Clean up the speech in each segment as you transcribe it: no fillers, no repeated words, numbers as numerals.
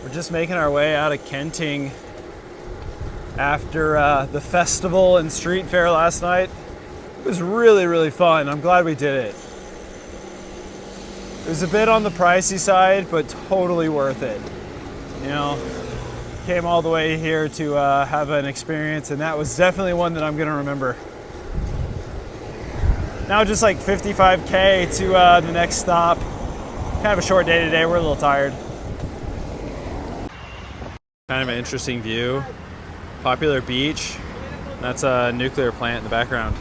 We're just making our way out of Kenting after the festival and street fair last night. It was really, really fun. I'm glad we did it. It was a bit on the pricey side, but totally worth it. You know, came all the way here to have an experience, and that was definitely one that I'm gonna remember. Now just like 55K to the next stop. Kind of a short day today, we're a little tired. Kind of an interesting view. Popular beach. That's a nuclear plant in the background.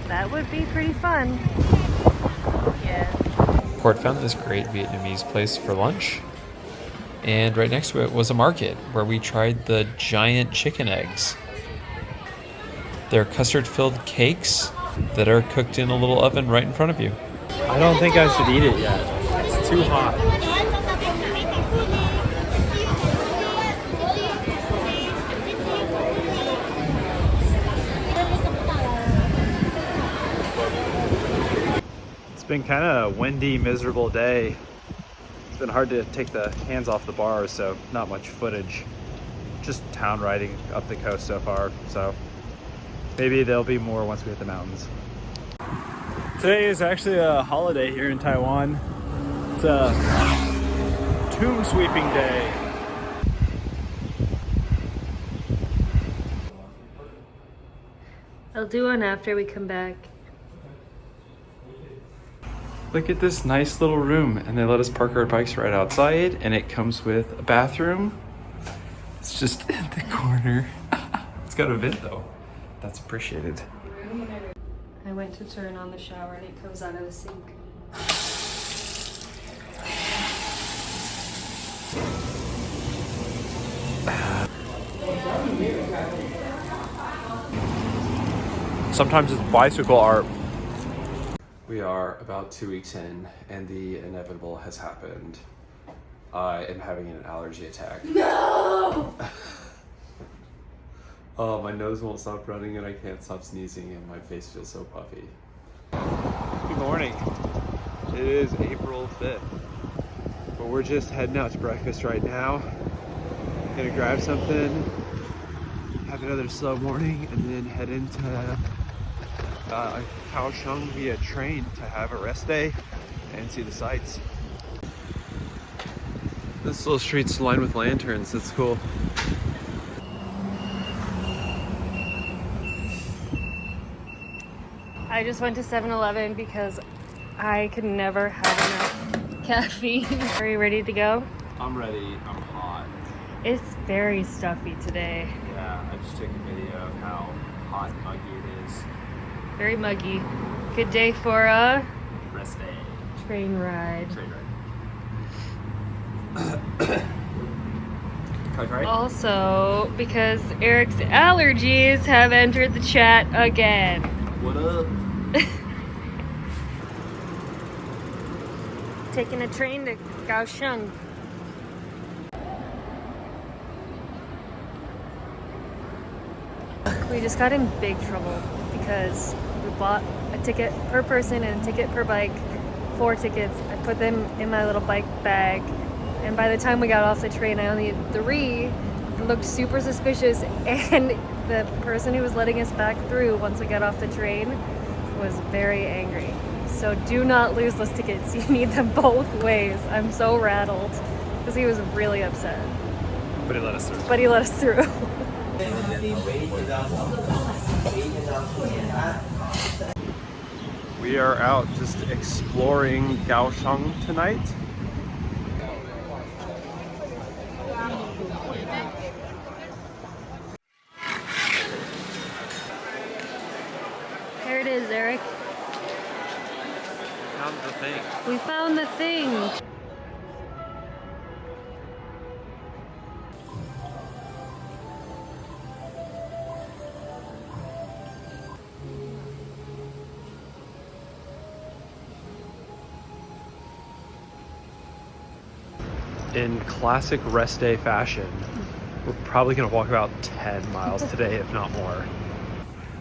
That would be pretty fun. Yeah. Court found this great Vietnamese place for lunch. And right next to it was a market where we tried the giant chicken eggs. They're custard-filled cakes that are cooked in a little oven right in front of you. I don't think I should eat it yet. It's too hot. It's been kind of a windy, miserable day. It's been hard to take the hands off the bars, so not much footage. Just town riding up the coast so far, so maybe there'll be more once we hit the mountains. Today is actually a holiday here in Taiwan. It's a tomb sweeping day. I'll do one after we come back. Look at this nice little room, and they let us park our bikes right outside, and it comes with a bathroom. It's just in the corner. It's got a vent though. That's appreciated. I went to turn on the shower and it comes out of the sink. Sometimes it's bicycle art. We are about 2 weeks in, and the inevitable has happened. I am having an allergy attack. No! Oh, my nose won't stop running and I can't stop sneezing and my face feels so puffy. Good morning. It is April 5th. But we're just heading out to breakfast right now. Gonna grab something, have another slow morning, and then head into Kaohsiung via train to have a rest day and see the sights. This little street's lined with lanterns. It's cool. I just went to 7-Eleven because I could never have enough caffeine. Are you ready to go? I'm ready. I'm hot. It's very stuffy today. Yeah, I just took a video of how hot and muggy it is. Very muggy. Good day for a Rest day. train ride. Train ride. Right? Also, because Eric's allergies have entered the chat again. What up? Taking a train to Kaohsiung. We just got in big trouble because we bought a ticket per person and a ticket per bike, 4 tickets. I put them in my little bike bag, and by the time we got off the train, I only had 3. It looked super suspicious, and the person who was letting us back through once we got off the train was very angry. So do not lose those tickets. You need them both ways. I'm so rattled because he was really upset. But he let us through. But he let us through. We are out just exploring Kaohsiung tonight. There it is, Eric. Found the thing. We found the thing. In classic rest day fashion, we're probably gonna walk about 10 miles today, if not more.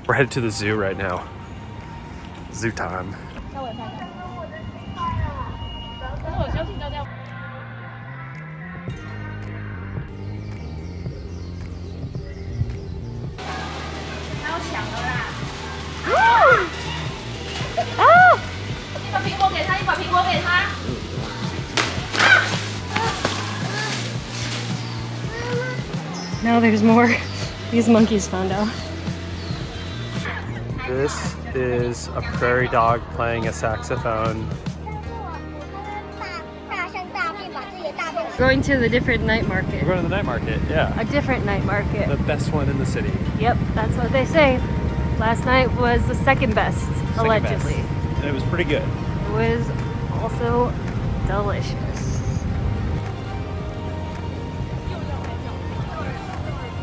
We're headed to the zoo right now. Zoo time. Now there's more. These monkeys found out. This is a prairie dog playing a saxophone. Going to the different night market. We're going to the night market, yeah. A different night market. The best one in the city. Yep, that's what they say. Last night was the second best, allegedly. And it was pretty good. It was also delicious.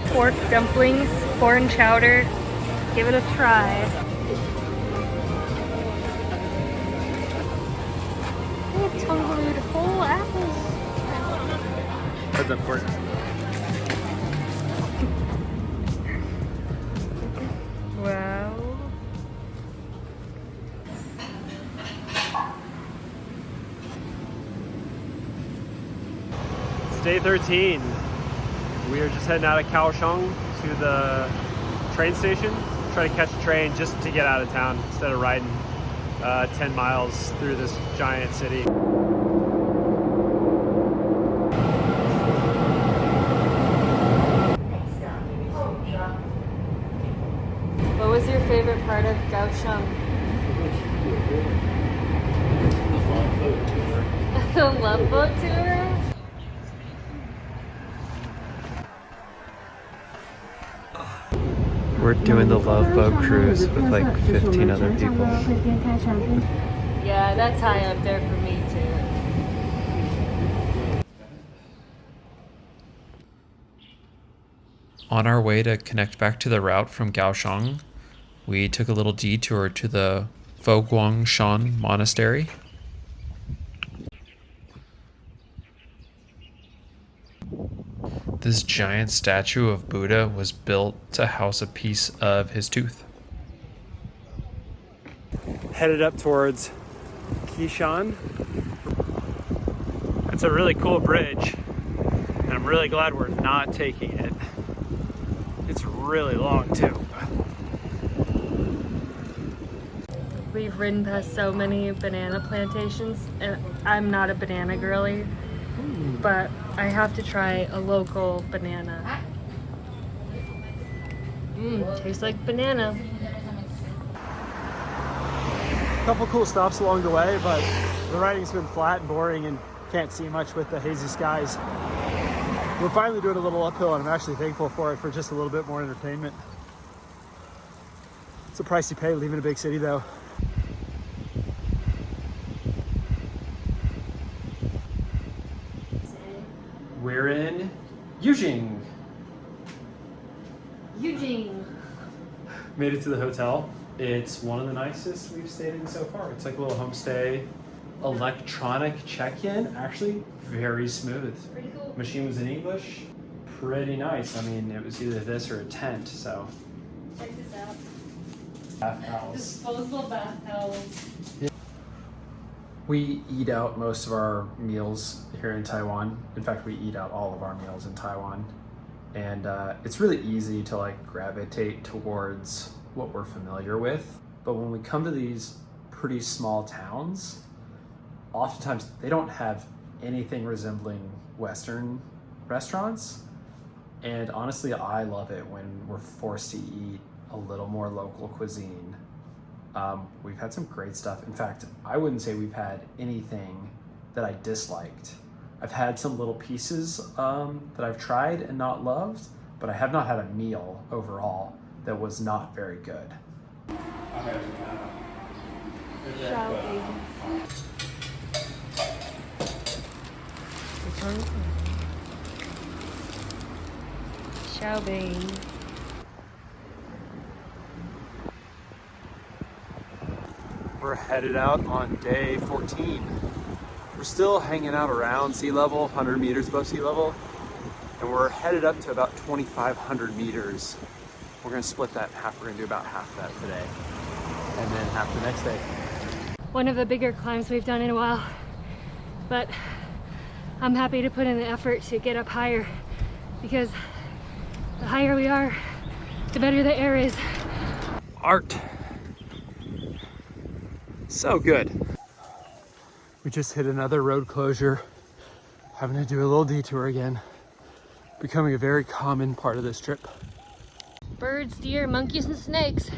Pork dumplings, corn chowder. Give it a try. They totally whole apples. What's up, Court? Wow. It's day 13. We are just heading out of Kaohsiung to the train station. Try to catch a train just to get out of town instead of riding 10 miles through this giant city. What was your favorite part of Kaohsiung? The love boat tour? We're doing the Love Boat cruise with like 15 other people. Yeah, that's high up there for me too. On our way to connect back to the route from Kaohsiung, we took a little detour to the Foguangshan Monastery. This giant statue of Buddha was built to house a piece of his tooth. Headed up towards Alishan. It's a really cool bridge, and I'm really glad we're not taking it. It's really long too. We've ridden past so many banana plantations, and I'm not a banana girly, but I have to try a local banana. Tastes like banana. Couple cool stops along the way, but the riding's been flat and boring and can't see much with the hazy skies. We're finally doing a little uphill, and I'm actually thankful for it for just a little bit more entertainment. It's a price you pay leaving a big city though. We're in Eugene. Eugene. Made it to the hotel. It's one of the nicest we've stayed in so far. It's like a little homestay. Electronic check-in, actually very smooth. Pretty cool. Machine was in English. Pretty nice. I mean, it was either this or a tent, so. Check this out. Bath towels. Disposable bath towels. We eat out most of our meals here in Taiwan. In fact, we eat out all of our meals in Taiwan. And it's really easy to like gravitate towards what we're familiar with. But when we come to these pretty small towns, oftentimes they don't have anything resembling Western restaurants. And honestly, I love it when we're forced to eat a little more local cuisine. We've had some great stuff. In fact, I wouldn't say we've had anything that I disliked. I've had some little pieces that I've tried and not loved, but I have not had a meal overall that was not very good. Xiaobing. We're headed out on day 14. We're still hanging out around sea level, 100 meters above sea level, and we're headed up to about 2,500 meters. We're gonna split that in half. We're gonna do about half of that today, and then half the next day. One of the bigger climbs we've done in a while, but I'm happy to put in the effort to get up higher, because the higher we are, the better the air is. Art. So good. We just hit another road closure, having to do a little detour again, becoming a very common part of this trip. Birds, deer, monkeys, and snakes.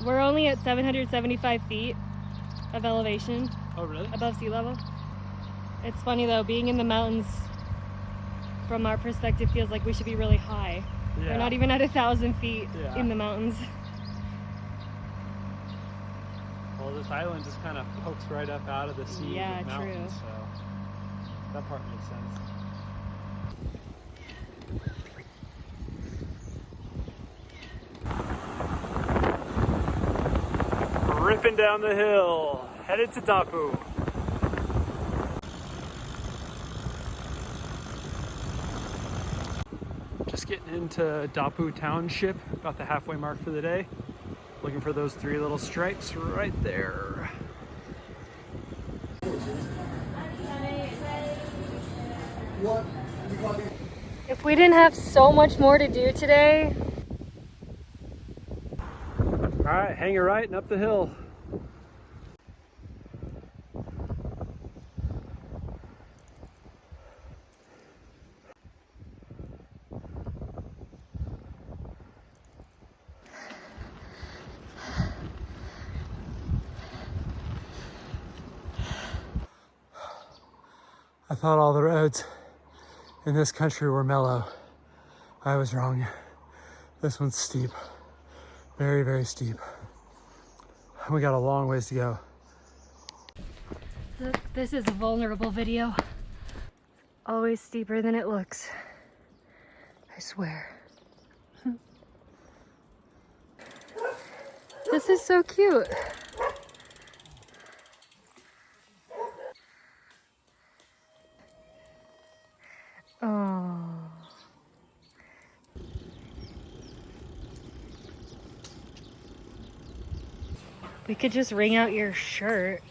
We're only at 775 feet of elevation. Oh, really? Above sea level. It's funny though, being in the mountains from our perspective feels like we should be really high. Yeah. We're not even at 1,000 feet Yeah. in the mountains. Well, this island just kind of pokes right up out of the sea Yeah, with mountains, true. so that part makes sense. Ripping down the hill, headed to Dapu. Just getting into Dapu Township, about the halfway mark for the day. Looking for those 3 little stripes right there. If we didn't have so much more to do today. All right, hang a right and up the hill. I thought all the roads in this country were mellow. I was wrong. This one's steep. Very, very steep. We got a long ways to go. This is a vulnerable video. Always steeper than it looks. I swear. This is so cute. Oh. We could just wring out your shirt.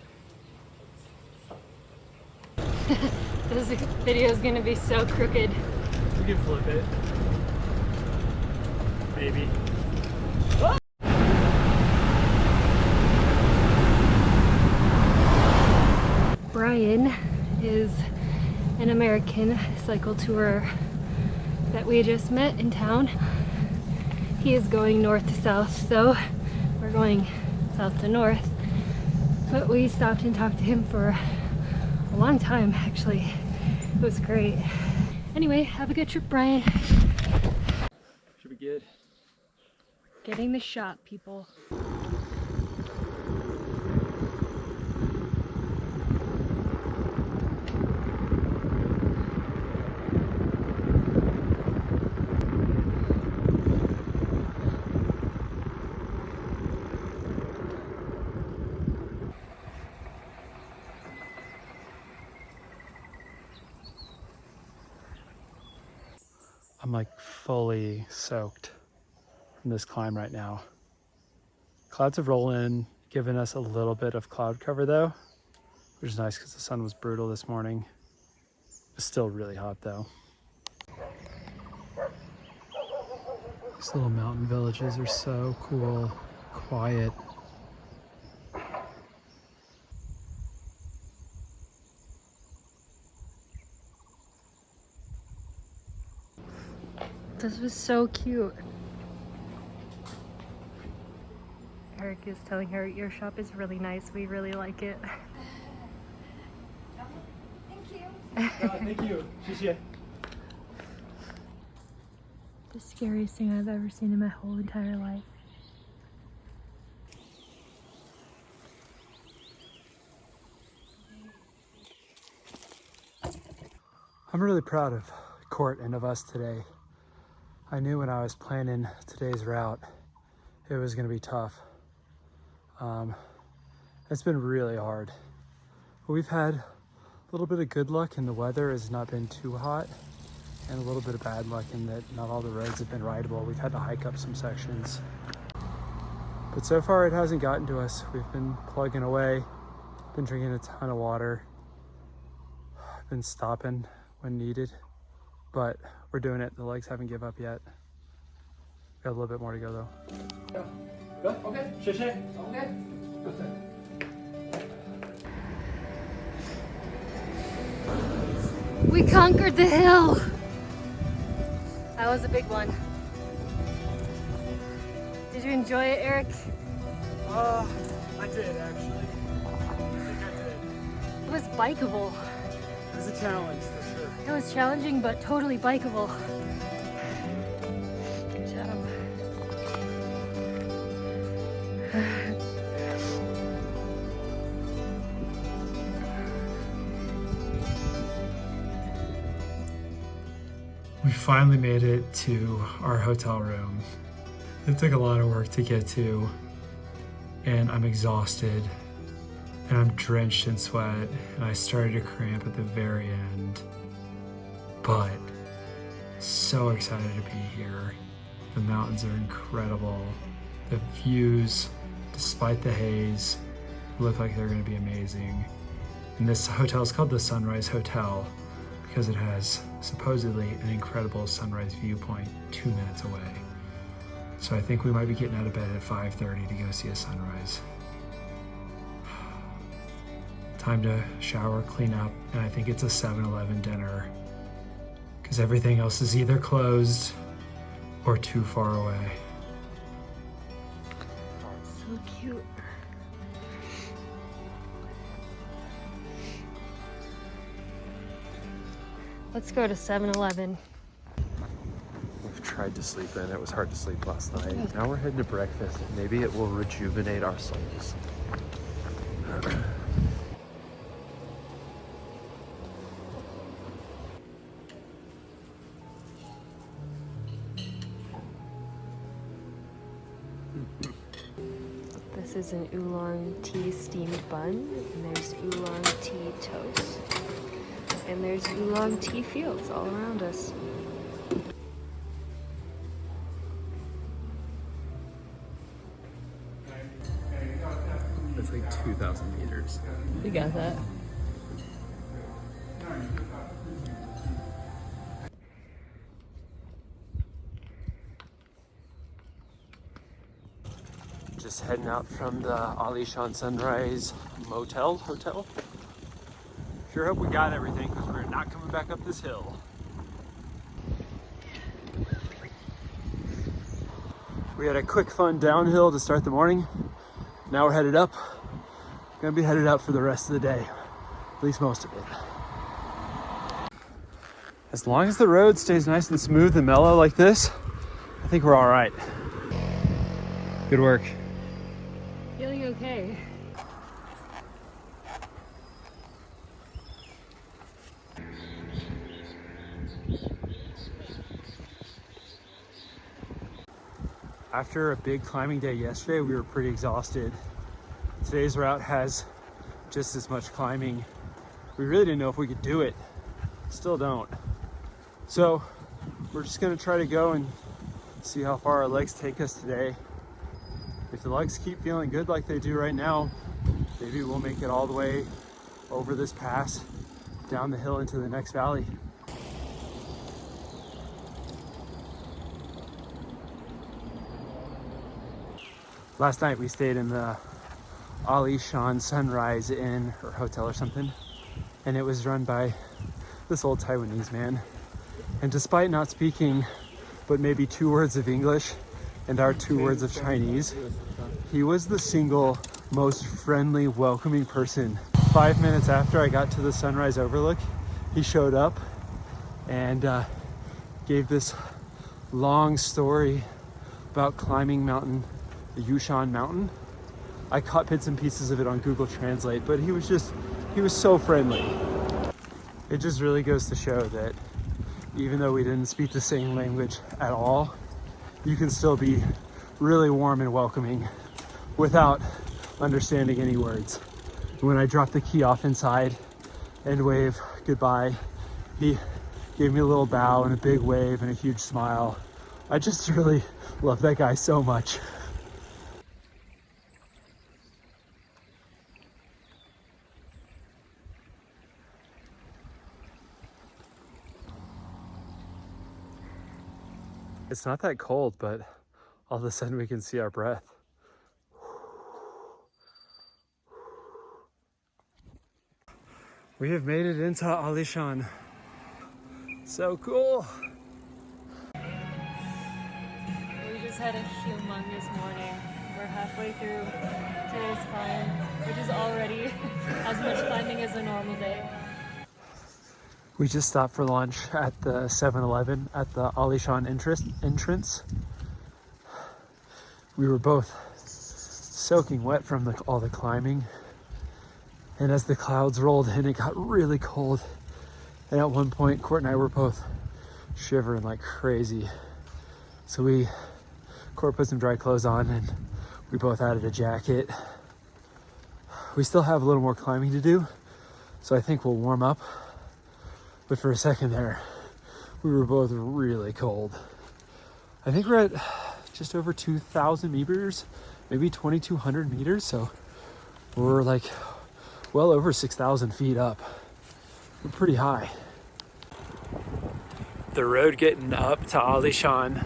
This video is gonna be so crooked. We can flip it. Maybe. Brian is an American cycle tourer that we just met in town. He is going north to south, so we're going south to north. But we stopped and talked to him for a long time, actually. It was great. Anyway, have a good trip, Brian. Should be good. Getting the shot, people. I'm like fully soaked from this climb right now. Clouds have rolled in, giving us a little bit of cloud cover though, which is nice because the sun was brutal this morning. It's still really hot though. These little mountain villages are so cool, quiet. This was so cute. Eric is telling her your shop is really nice. We really like it. Thank you. The scariest thing I've ever seen in my whole entire life. I'm really proud of Court and of us today. I knew when I was planning today's route, it was going to be tough. It's been really hard. But we've had a little bit of good luck and the weather has not been too hot, and a little bit of bad luck in that not all the roads have been rideable. We've had to hike up some sections. But so far it hasn't gotten to us. We've been plugging away, been drinking a ton of water, been stopping when needed, but we're doing it. The legs haven't give up yet. Got a little bit more to go though. Good, okay, okay. We conquered the hill. That was a big one. Did you enjoy it, Eric? I did actually. I think I did. It was bikeable. It was a challenge for sure. It was challenging, but totally bikeable. Good job. We finally made it to our hotel room. It took a lot of work to get to, and I'm exhausted, and I'm drenched in sweat, and I started to cramp at the very end. But so excited to be here. The mountains are incredible. The views, despite the haze, look like they're gonna be amazing. And this hotel is called the Sunrise Hotel because it has supposedly an incredible sunrise viewpoint 2 minutes away. So I think we might be getting out of bed at 5:30 to go see a sunrise. Time to shower, clean up, and I think it's a 7-Eleven dinner because everything else is either closed or too far away. So cute. Let's go to 7-Eleven. We've tried to sleep in. It was hard to sleep last night. Now we're heading to breakfast. Maybe it will rejuvenate our souls. This is an oolong tea steamed bun, and there's oolong tea toast, and there's oolong tea fields all around us. It's like 2,000 meters. You got that. Just heading out from the Alishan Sunrise Hotel. Sure hope we got everything because we're not coming back up this hill. We had a quick fun downhill to start the morning. Now we're headed up. Gonna be headed up for the rest of the day, at least most of it. As long as the road stays nice and smooth and mellow like this, I think we're all right. Good work. Feeling okay. After a big climbing day yesterday, we were pretty exhausted. Today's route has just as much climbing. We really didn't know if we could do it. Still don't. So we're just gonna try to go and see how far our legs take us today. If the legs keep feeling good like they do right now, maybe we'll make it all the way over this pass, down the hill into the next valley. Last night we stayed in the Alishan Sunrise Inn or hotel or something, and it was run by this old Taiwanese man. And despite not speaking but maybe 2 words of English and our 2 words of Chinese, he was the single most friendly, welcoming person. 5 minutes after I got to the sunrise overlook, he showed up and gave this long story about climbing the Eugene mountain. I caught bits and pieces of it on Google Translate, but he was so friendly. It just really goes to show that even though we didn't speak the same language at all, you can still be really warm and welcoming without understanding any words. When I dropped the key off inside and waved goodbye, he gave me a little bow and a big wave and a huge smile. I just really love that guy so much. It's not that cold, but all of a sudden we can see our breath. We have made it into Alishan. So cool. We just had a humongous morning. We're halfway through today's climb, which is already as much climbing as a normal day. We just stopped for lunch at the 7-Eleven at the Alishan entrance. We were both soaking wet from all the climbing. And as the clouds rolled in, it got really cold. And at one point, Court and I were both shivering like crazy. So Court put some dry clothes on and we both added a jacket. We still have a little more climbing to do, so I think we'll warm up. But for a second there, we were both really cold. I think we're at just over 2,000 meters, maybe 2,200 meters. So we're like well over 6,000 feet up. We're pretty high. The road getting up to Alishan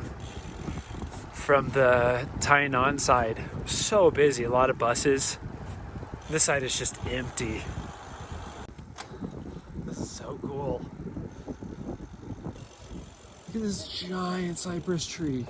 from the Taiwan side was so busy, a lot of buses. This side is just empty. This is so cool. Look at this giant cypress tree.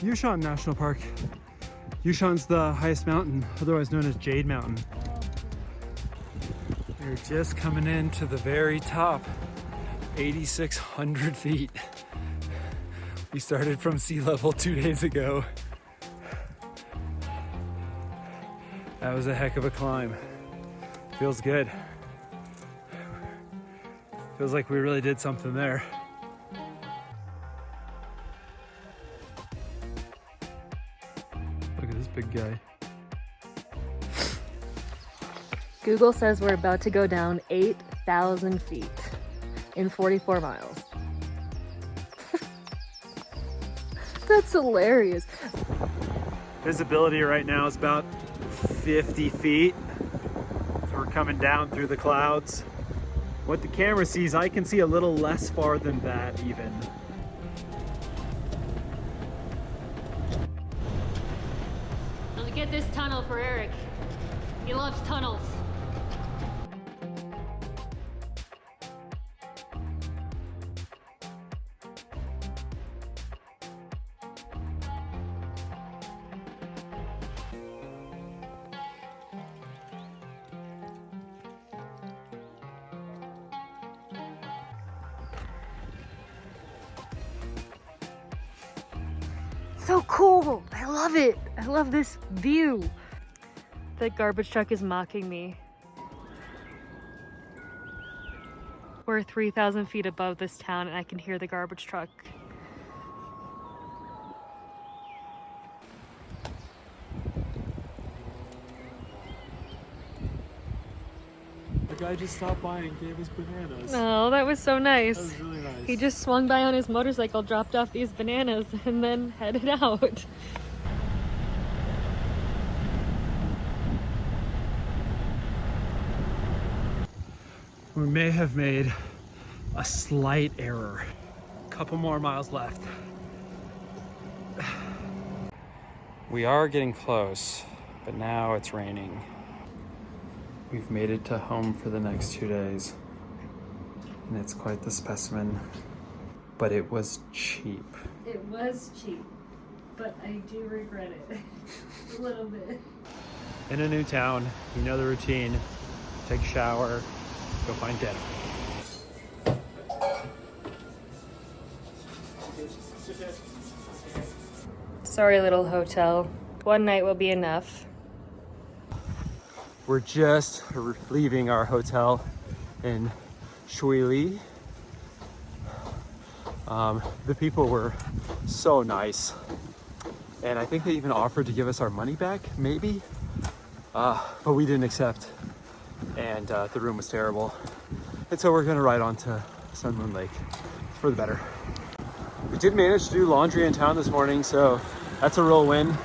Eugene National Park. Eugene the highest mountain, otherwise known as Jade Mountain. We're just coming in to the very top, 8,600 feet. We started from sea level 2 days ago. That was a heck of a climb. Feels good. Feels like we really did something there. Look at this big guy. Google says we're about to go down 8,000 feet in 44 miles. That's hilarious. Visibility right now is about 50 feet. So we're coming down through the clouds. What the camera sees, I can see a little less far than that even. Let's get this tunnel for Eric. He loves tunnels. So cool! I love it! I love this view! The garbage truck is mocking me. We're 3,000 feet above this town and I can hear the garbage truck. The guy just stopped by and gave us bananas. Oh, that was so nice. That was really nice. He just swung by on his motorcycle, dropped off these bananas, and then headed out. We may have made a slight error. A couple more miles left. We are getting close, but now it's raining. We've made it to home for the next 2 days, and it's quite the specimen, but it was cheap. It was cheap, but I do regret it a little bit. In a new town, you know the routine. Take a shower, go find dinner. Sorry, little hotel. One night will be enough. We're just leaving our hotel in Shuili. The people were so nice. And I think they even offered to give us our money back, maybe. But we didn't accept. And the room was terrible. And so we're gonna ride on to Sun Moon Lake for the better. We did manage to do laundry in town this morning, so that's a real win.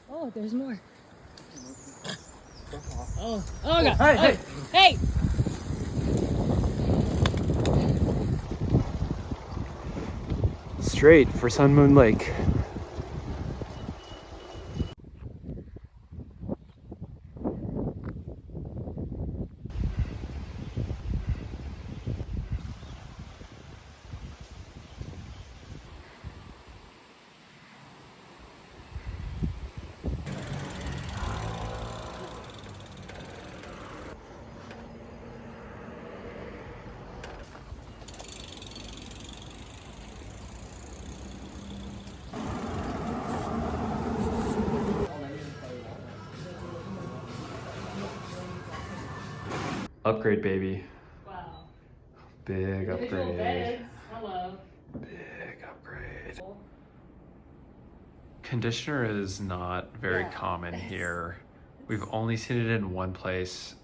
Oh, there's more. Oh God. Hey! Straight for Sun Moon Lake. Upgrade, baby. Wow. Big upgrade. Beds. Hello. Big upgrade. Conditioner is not very common here. We've only seen it in one place.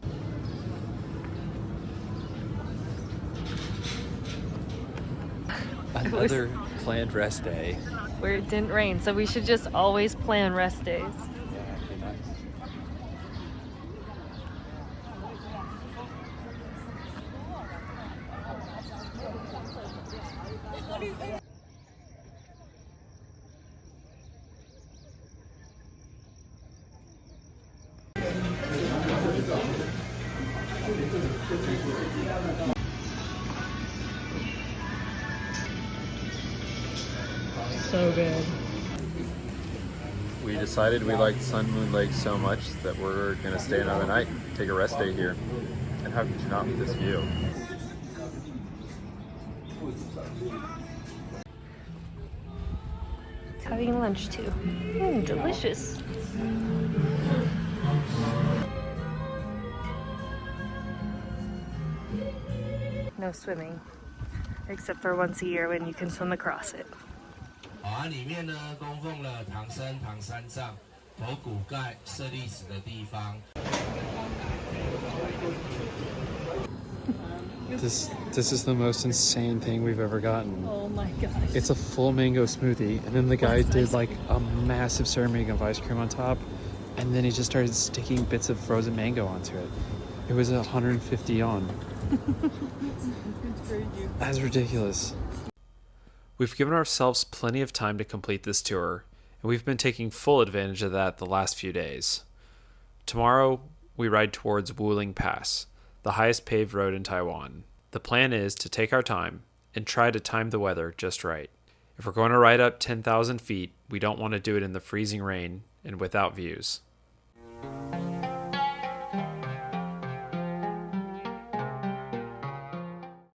Another planned rest day. Where it didn't rain, so we should just always plan rest days. So good. We decided we liked Sun Moon Lake so much that we're gonna stay another night, take a rest day here. And how could you not with this view? It's having lunch too. Delicious. No swimming, except for once a year when you can swim across it. 里面呢供奉了唐僧、唐三藏、头骨盖、舍利子的地方。 This is the most insane thing we've ever gotten. Oh my gosh. It's a full mango smoothie, and then the guy did like a massive serving of ice cream on top, and then he just started sticking bits of frozen mango onto it. It was 150 yen. That's ridiculous. We've given ourselves plenty of time to complete this tour, and we've been taking full advantage of that the last few days. Tomorrow, we ride towards Wuling Pass, the highest paved road in Taiwan. The plan is to take our time and try to time the weather just right. If we're going to ride up 10,000 feet, we don't want to do it in the freezing rain and without views.